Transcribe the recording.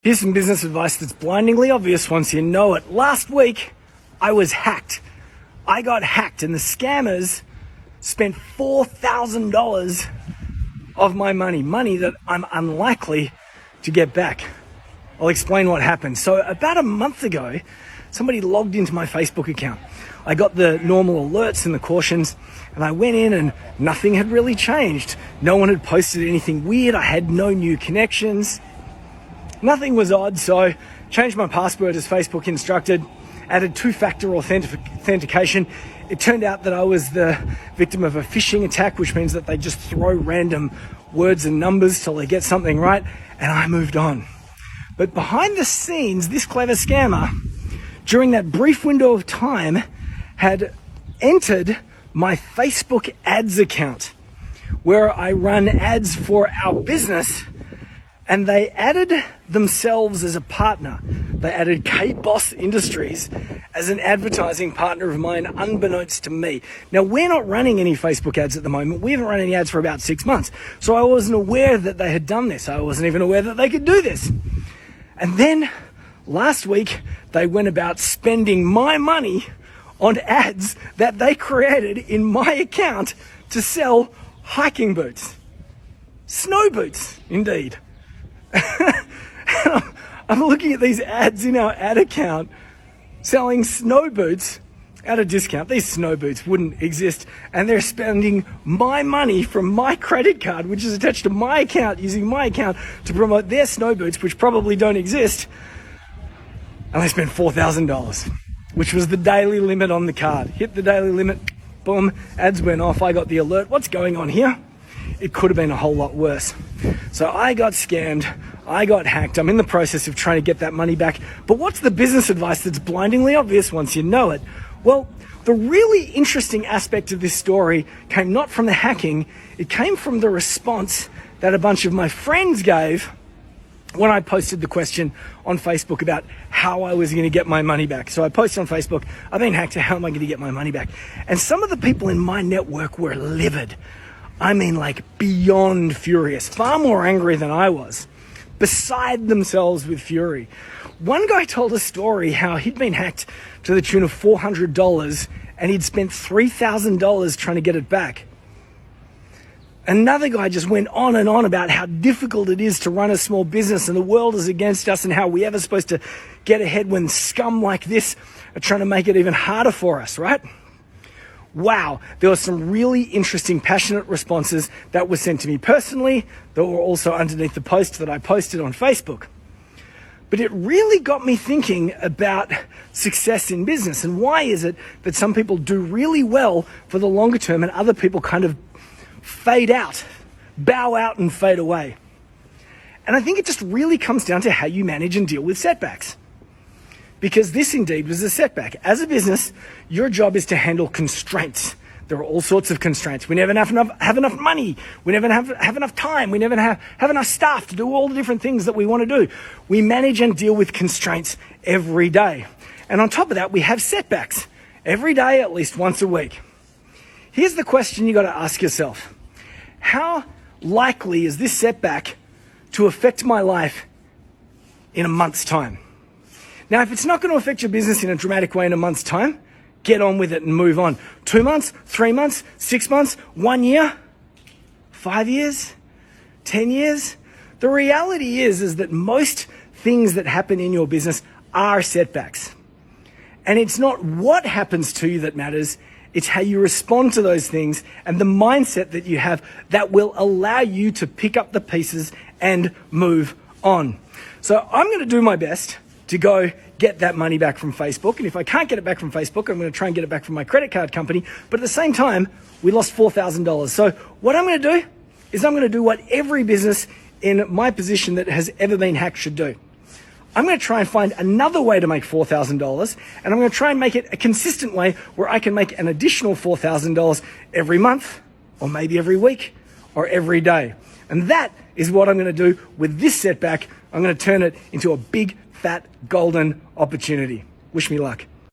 Here's some business advice that's blindingly obvious once you know it. Last week, I was hacked. I got hacked and the scammers spent $4,000 of my money that I'm unlikely to get back. I'll explain what happened. So about a month ago, somebody logged into my Facebook account. I got the normal alerts and the cautions, and I went in and nothing had really changed. No one had posted anything weird. I had no new connections. Nothing was odd, so changed my password as Facebook instructed, added two-factor authentication. It turned out that I was the victim of a phishing attack, which means that they just throw random words and numbers till they get something right, and I moved on. But behind the scenes, this clever scammer, during that brief window of time, had entered my Facebook ads account, where I run ads for our business, and they added themselves as a partner. They added K-Boss Industries as an advertising partner of mine, unbeknownst to me. Now, we're not running any Facebook ads at the moment. We haven't run any ads for about 6 months. So I wasn't aware that they had done this. I wasn't even aware that they could do this. And then last week, they went about spending my money on ads that they created in my account to sell hiking boots. Snow boots, indeed. I'm looking at these ads in our ad account selling snow boots at a discount. These snow boots wouldn't exist, and they're spending my money from my credit card, which is attached to my account, using my account to promote their snow boots, which probably don't exist. And they spent $4,000, which was the daily limit on the card. Hit the daily limit, boom, ads went off. I got the alert. What's going on here? It could have been a whole lot worse. So I got scammed, I got hacked, I'm in the process of trying to get that money back. But what's the business advice that's blindingly obvious once you know it? Well, the really interesting aspect of this story came not from the hacking, it came from the response that a bunch of my friends gave when I posted the question on Facebook about how I was going to get my money back. So I posted on Facebook, I've been hacked, how am I going to get my money back? And some of the people in my network were livid. I mean, like beyond furious, far more angry than I was, beside themselves with fury. One guy told a story how he'd been hacked to the tune of $400 and he'd spent $3,000 trying to get it back. Another guy just went on and on about how difficult it is to run a small business and the world is against us and how we ever supposed to get ahead when scum like this are trying to make it even harder for us, right? Wow, there were some really interesting, passionate responses that were sent to me personally, that were also underneath the post that I posted on Facebook. But it really got me thinking about success in business and why is it that some people do really well for the longer term and other people kind of fade out, bow out and fade away. And I think it just really comes down to how you manage and deal with setbacks. Because this indeed was a setback. As a business, your job is to handle constraints. There are all sorts of constraints. We never have enough money. We never have enough time. We never have enough staff to do all the different things that we want to do. We manage and deal with constraints every day. And on top of that, we have setbacks every day, at least once a week. Here's the question you got to ask yourself. How likely is this setback to affect my life in a month's time? Now, if it's not going to affect your business in a dramatic way in a month's time, get on with it and move on. 2 months, 3 months, 6 months, 1 year, 5 years, 10 years. The reality is that most things that happen in your business are setbacks. And it's not what happens to you that matters, it's how you respond to those things and the mindset that you have that will allow you to pick up the pieces and move on. So I'm going to do my best to go get that money back from Facebook. And if I can't get it back from Facebook, I'm going to try and get it back from my credit card company. But at the same time, we lost $4,000. So what I'm going to do is I'm going to do what every business in my position that has ever been hacked should do. I'm going to try and find another way to make $4,000, and I'm going to try and make it a consistent way where I can make an additional $4,000 every month, or maybe every week, or every day. And that is what I'm going to do with this setback. I'm going to turn it into a big, fat, golden opportunity. Wish me luck.